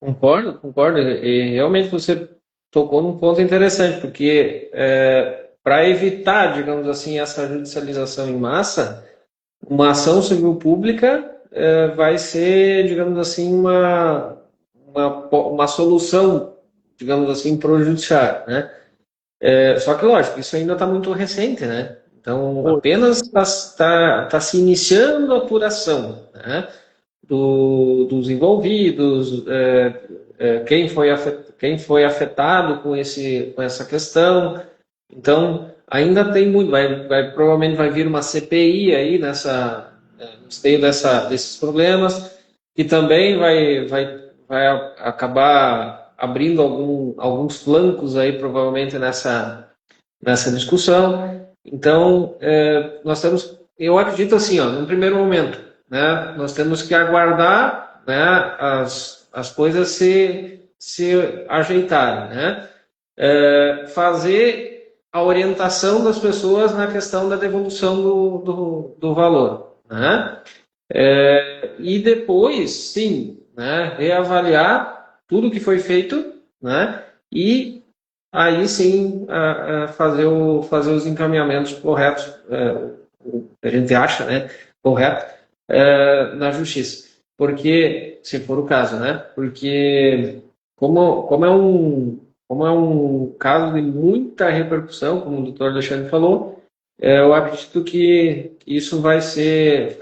Concordo. E realmente você tocou num ponto interessante, porque para evitar, digamos assim, essa judicialização em massa, uma ação civil pública vai ser, digamos assim, uma solução, digamos assim, para o judiciário, né? Só que, lógico, isso ainda está muito recente, né? Então, apenas está se iniciando a apuração, né? Dos envolvidos, quem foi afetado com essa questão. Então, ainda tem muito, provavelmente vai vir uma CPI aí no esteio desses problemas, que também vai acabar abrindo alguns flancos aí, provavelmente, nessa discussão. Então, eu acredito assim, ó, no primeiro momento, né, nós temos que aguardar, né, as coisas se ajeitarem, né? Fazer a orientação das pessoas na questão da devolução do valor, né? E depois, sim, né, reavaliar tudo que foi feito, né? E aí sim fazer os encaminhamentos corretos, a gente acha, né, correto, na justiça. Porque, se for o caso, né? Porque como é um caso de muita repercussão, como o doutor Alexandre falou, eu acredito que isso vai ser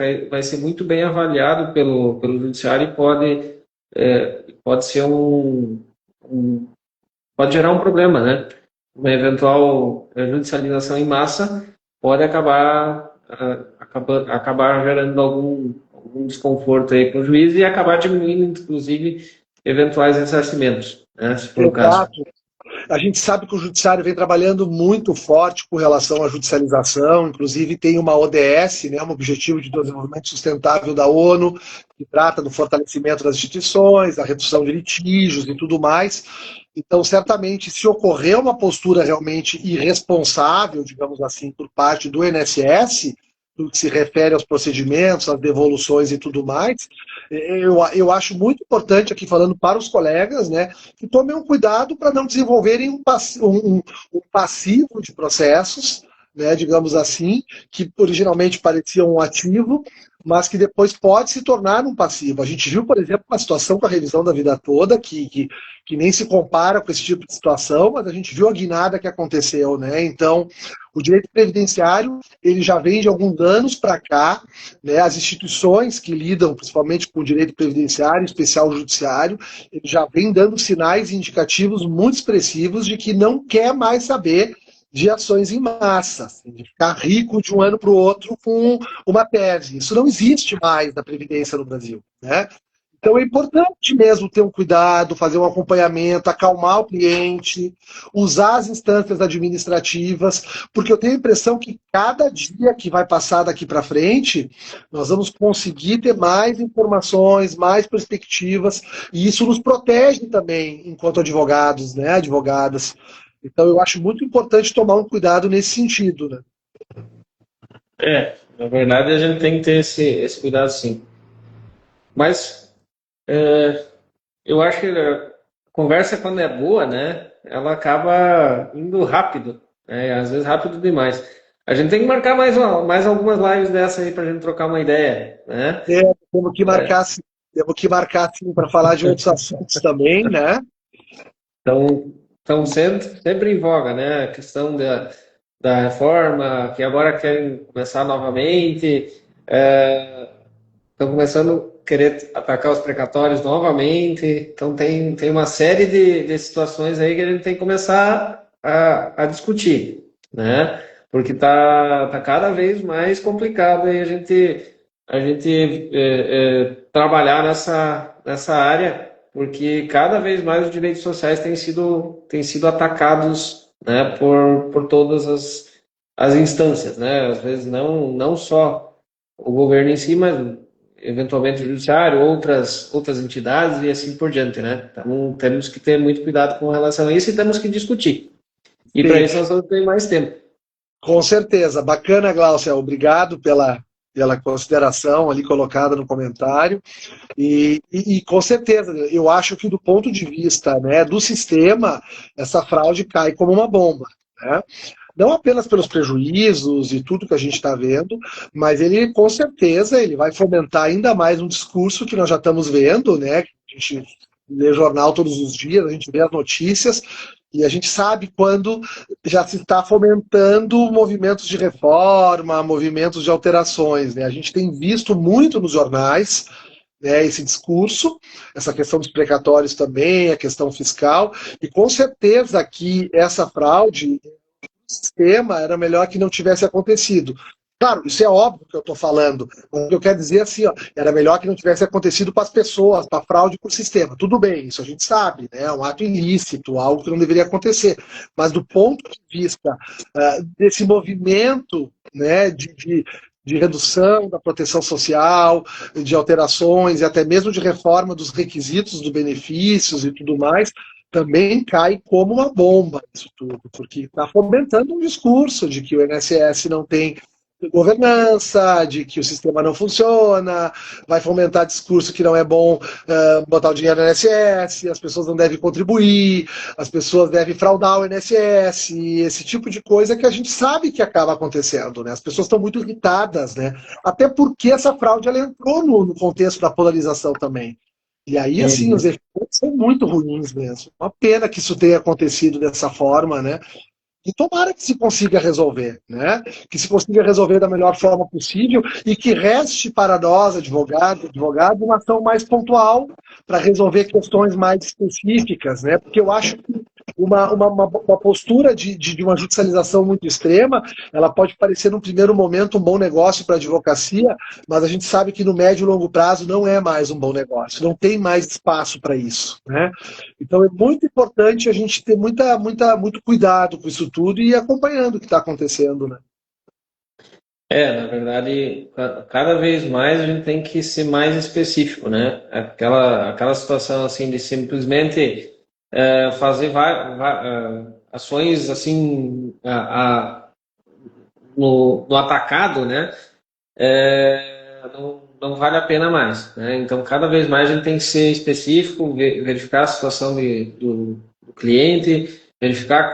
muito bem avaliado pelo judiciário e pode ser pode gerar um problema, né? Uma eventual judicialização em massa pode acabar gerando algum desconforto aí para o juiz e acabar diminuindo, inclusive, eventuais ressarcimentos, né? Se for o caso. Exato. A gente sabe que o judiciário vem trabalhando muito forte com relação à judicialização, inclusive tem uma ODS, né, um Objetivo de Desenvolvimento Sustentável da ONU, que trata do fortalecimento das instituições, da redução de litígios e tudo mais. Então, certamente, se ocorrer uma postura realmente irresponsável, digamos assim, por parte do INSS, no que se refere aos procedimentos, às devoluções e tudo mais, eu acho muito importante aqui falando para os colegas, né, que tomem um cuidado para não desenvolverem um passivo de processos, né, digamos assim, que originalmente pareciam um ativo, mas que depois pode se tornar um passivo. A gente viu, por exemplo, uma situação com a revisão da vida toda, que nem se compara com esse tipo de situação, mas a gente viu a guinada que aconteceu, né? Então, o direito previdenciário, ele já vem de alguns anos para cá, né? As instituições que lidam principalmente com o direito previdenciário, em especial o judiciário, ele já vem dando sinais indicativos muito expressivos de que não quer mais saber de ações em massa, assim, de ficar rico de um ano para o outro com uma tese. Isso não existe mais na Previdência no Brasil, né? Então é importante mesmo ter um cuidado, fazer um acompanhamento, acalmar o cliente, usar as instâncias administrativas, porque eu tenho a impressão que cada dia que vai passar daqui para frente, nós vamos conseguir ter mais informações, mais perspectivas, e isso nos protege também enquanto advogados, né, advogadas. Então eu acho muito importante tomar um cuidado nesse sentido, né? Na verdade a gente tem que ter esse cuidado sim. Mas eu acho que a conversa, quando é boa, né, ela acaba indo rápido, né, às vezes rápido demais. A gente tem que marcar mais algumas lives dessa aí para a gente trocar uma ideia, né? É, temos que marcar sim para falar de outros assuntos também, né? Então sempre em voga, né? A questão da reforma, que agora querem começar novamente, estão começando a querer atacar os precatórios novamente. Então tem uma série de situações aí que a gente tem que começar a discutir, né? Porque tá cada vez mais complicado aí a gente trabalhar nessa área, porque cada vez mais os direitos sociais têm sido atacados, né, por todas as instâncias, né? Às vezes não só o governo em si, mas eventualmente o judiciário, outras entidades e assim por diante, né? Então temos que ter muito cuidado com relação a isso e temos que discutir. E para Sim, isso nós vamos ter mais tempo. com certeza. Bacana, Glaucia. Obrigado pela consideração ali colocada no comentário. E com certeza, eu acho que do ponto de vista, né, do sistema, essa fraude cai como uma bomba, né? Não apenas pelos prejuízos e tudo que a gente está vendo, mas ele, com certeza, ele vai fomentar ainda mais um discurso que nós já estamos vendo, né? A gente lê jornal todos os dias, a gente vê as notícias, e a gente sabe quando já se está fomentando movimentos de reforma, movimentos de alterações, né? A gente tem visto muito nos jornais, né, esse discurso, essa questão dos precatórios também, a questão fiscal, e com certeza que essa fraude sistema era melhor que não tivesse acontecido. Claro, isso é óbvio que eu estou falando. O que eu quero dizer é assim, ó, era melhor que não tivesse acontecido para as pessoas, para a fraude por sistema. Tudo bem, isso a gente sabe, né? É um ato ilícito, algo que não deveria acontecer. Mas do ponto de vista desse movimento, né, de redução da proteção social, de alterações e até mesmo de reforma dos requisitos dos benefícios e tudo mais, também cai como uma bomba isso tudo, porque está fomentando um discurso de que o INSS não tem governança, de que o sistema não funciona, vai fomentar discurso que não é bom botar o dinheiro no INSS, as pessoas não devem contribuir, as pessoas devem fraudar o INSS, esse tipo de coisa que a gente sabe que acaba acontecendo, né? As pessoas estão muito irritadas, né? Até porque essa fraude ela entrou no contexto da polarização também. E aí, assim, os efeitos são muito ruins mesmo. Uma pena que isso tenha acontecido dessa forma, né? E tomara que se consiga resolver, né? Que se consiga resolver da melhor forma possível e que reste para nós, advogado, uma ação mais pontual para resolver questões mais específicas, né? Porque eu acho que uma postura de uma judicialização muito extrema, ela pode parecer num primeiro momento um bom negócio para a advocacia, mas a gente sabe que no médio e longo prazo não é mais um bom negócio, não tem mais espaço para isso, né? Então é muito importante a gente ter muito cuidado com isso tudo e ir acompanhando o que está acontecendo, né? Na verdade, cada vez mais a gente tem que ser mais específico, né? Aquela situação assim de simplesmente fazer ações assim no atacado, né? Não vale a pena mais, né? Então, cada vez mais a gente tem que ser específico, verificar a situação do cliente, verificar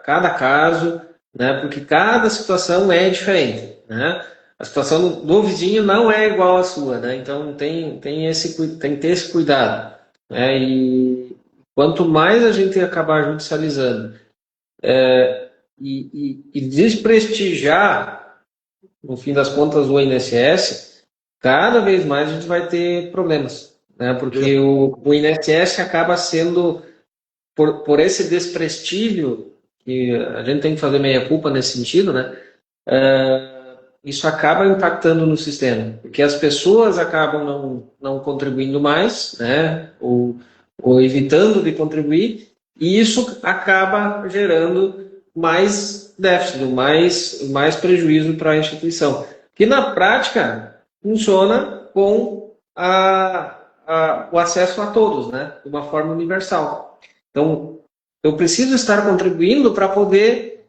cada caso, né? Porque cada situação é diferente, né? A situação do vizinho não é igual à sua, né? Então, tem que ter esse cuidado, né? E quanto mais a gente acabar judicializando e desprestigiar, no fim das contas, o INSS, cada vez mais a gente vai ter problemas, né? Porque o INSS acaba sendo, por esse desprestígio que a gente tem que fazer meia-culpa nesse sentido, né? Isso acaba impactando no sistema, porque as pessoas acabam não contribuindo mais, né? Ou evitando de contribuir, e isso acaba gerando mais déficit, mais prejuízo para a instituição, que na prática funciona com o acesso a todos, né? De uma forma universal. Então, eu preciso estar contribuindo para poder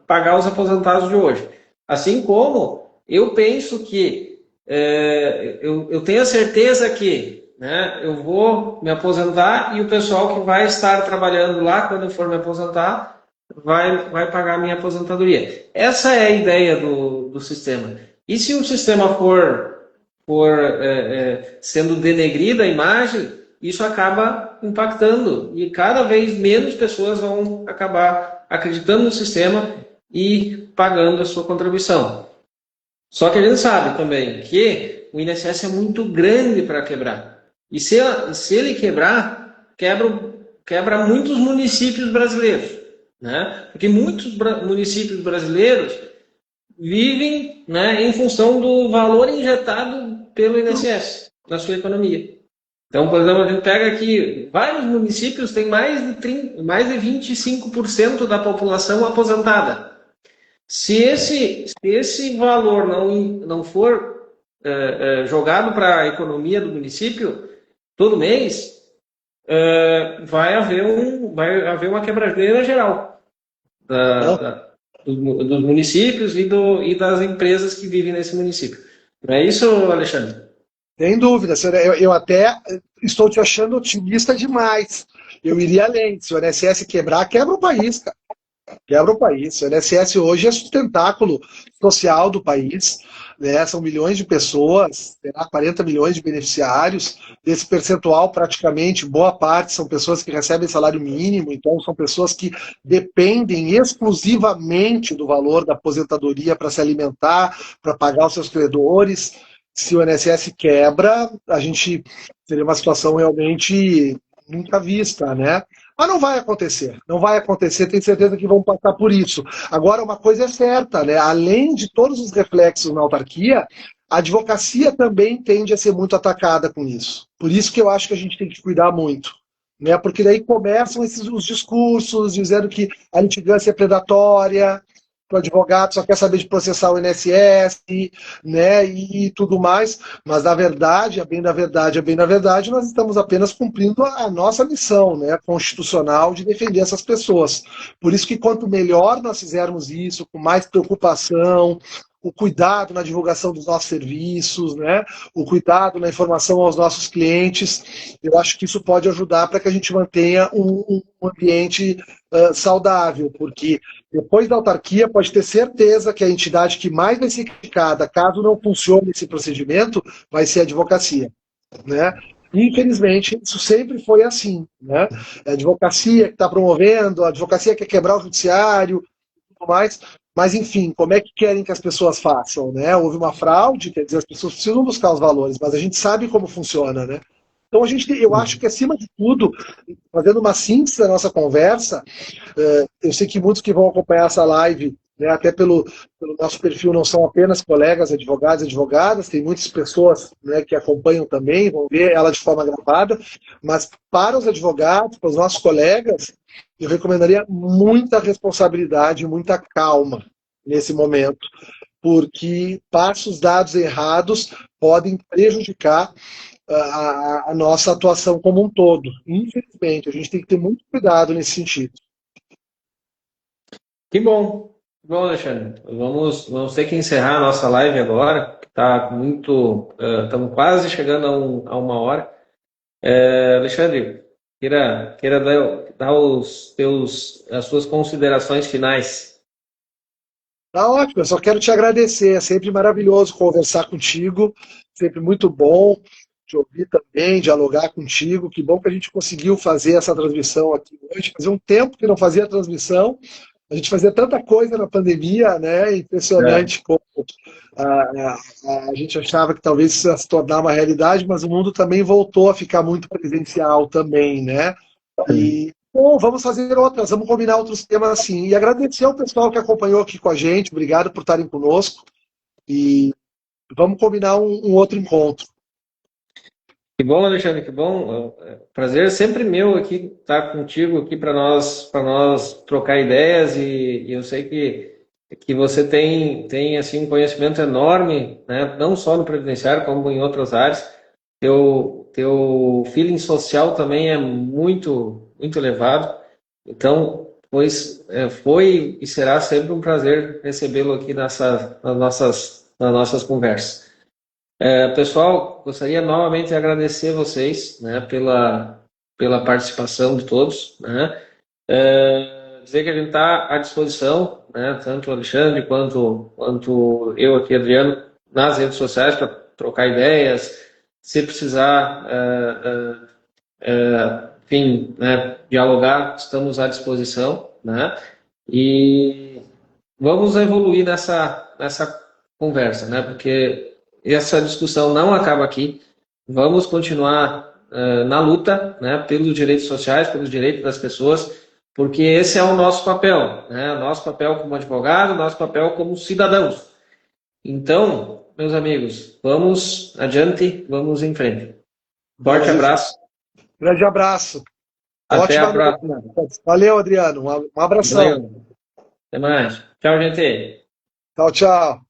pagar os aposentados de hoje. Assim como eu penso que eu tenho a certeza que, né, eu vou me aposentar e o pessoal que vai estar trabalhando lá quando eu for me aposentar vai pagar a minha aposentadoria. Essa é a ideia do sistema. E se o sistema for sendo denegrida a imagem, isso acaba impactando e cada vez menos pessoas vão acabar acreditando no sistema e pagando a sua contribuição. Só que a gente sabe também que o INSS é muito grande para quebrar. E se ele quebrar, quebra muitos municípios brasileiros, né? Porque muitos municípios brasileiros vivem, né, em função do valor injetado pelo INSS na sua economia. Então, por exemplo, a gente pega aqui, vários municípios têm mais de 25% da população aposentada. Se esse valor não for jogado para a economia do município, todo mês, vai haver uma quebradeira geral dos municípios e das empresas que vivem nesse município. Não é isso, Alexandre? Sem dúvida, eu até estou te achando otimista demais. Eu iria além. Se o INSS quebrar, quebra o país, cara. Quebra o país. O INSS hoje é sustentáculo social do país, né? São milhões de pessoas, terá 40 milhões de beneficiários. Desse percentual, praticamente, boa parte são pessoas que recebem salário mínimo, então são pessoas que dependem exclusivamente do valor da aposentadoria para se alimentar, para pagar os seus credores. Se o INSS quebra, a gente teria uma situação realmente nunca vista, né? Mas não vai acontecer, não vai acontecer, tenho certeza que vão passar por isso. Agora, uma coisa é certa, né? Além de todos os reflexos na autarquia, a advocacia também tende a ser muito atacada com isso. Por isso que eu acho que a gente tem que cuidar muito, né? Porque daí começam os discursos dizendo que a litigância é predatória, que o advogado só quer saber de processar o INSS, né, e tudo mais, mas na verdade, a bem da verdade, nós estamos apenas cumprindo a nossa missão, né, constitucional de defender essas pessoas. Por isso que quanto melhor nós fizermos isso, com mais preocupação, o cuidado na divulgação dos nossos serviços, né, o cuidado na informação aos nossos clientes, eu acho que isso pode ajudar para que a gente mantenha um ambiente saudável, porque depois da autarquia pode ter certeza que a entidade que mais vai ser criticada, caso não funcione esse procedimento, vai ser a advocacia, né? Infelizmente, isso sempre foi assim, né? A advocacia que está promovendo, a advocacia quer quebrar o judiciário, tudo mais. Mas, enfim, como é que querem que as pessoas façam, né? Houve uma fraude, quer dizer, as pessoas precisam buscar os valores, mas a gente sabe como funciona, né? Então, eu acho que, acima de tudo, fazendo uma síntese da nossa conversa, eu sei que muitos que vão acompanhar essa live, né, até pelo nosso perfil, não são apenas colegas advogados e advogadas, tem muitas pessoas, né, que acompanham também, vão ver ela de forma gravada, mas para os advogados, para os nossos colegas, eu recomendaria muita responsabilidade, muita calma nesse momento, porque passos dados errados podem prejudicar a nossa atuação como um todo. Infelizmente, a gente tem que ter muito cuidado nesse sentido. Que bom. Que bom, Alexandre. Vamos ter que encerrar a nossa live agora. Tá muito. Estamos quase chegando a uma hora. Alexandre, queira dar as suas considerações finais. Tá ótimo, eu só quero te agradecer. É sempre maravilhoso conversar contigo, sempre muito bom te ouvir também, dialogar contigo. Que bom que a gente conseguiu fazer essa transmissão aqui hoje. Fazia um tempo que não fazia a transmissão. A gente fazia tanta coisa na pandemia, né? Impressionante como a gente achava que talvez isso ia se tornar uma realidade, mas o mundo também voltou a ficar muito presencial também, né? E Bom, vamos fazer outras, vamos combinar outros temas assim. E agradecer ao pessoal que acompanhou aqui com a gente, obrigado por estarem conosco. E vamos combinar um outro encontro. Que bom, Alexandre, que bom. Prazer sempre meu aqui estar contigo aqui para nós trocar ideias e eu sei que você tem assim um conhecimento enorme, né? Não só no previdenciário como em outras áreas. Teu feeling social também é muito elevado. Então, pois foi e será sempre um prazer recebê-lo aqui nas nossas conversas. Pessoal, gostaria novamente de agradecer vocês, né, pela participação de todos, né? Dizer que a gente está à disposição, né, tanto o Alexandre quanto eu aqui, Adriano, nas redes sociais para trocar ideias, se precisar, enfim, né, dialogar, estamos à disposição, né? E vamos evoluir nessa conversa, né? Porque essa discussão não acaba aqui. Vamos continuar na luta, né? Pelos direitos sociais, pelos direitos das pessoas, porque esse é o nosso papel, né? O nosso papel como advogado, o nosso papel como cidadãos. Então, meus amigos, vamos adiante, vamos em frente. Forte abraço. Grande abraço. Até a Ótima noite. próxima. Valeu, Adriano. Um abração. Valeu. Até mais. Tchau, gente. Tchau, tchau.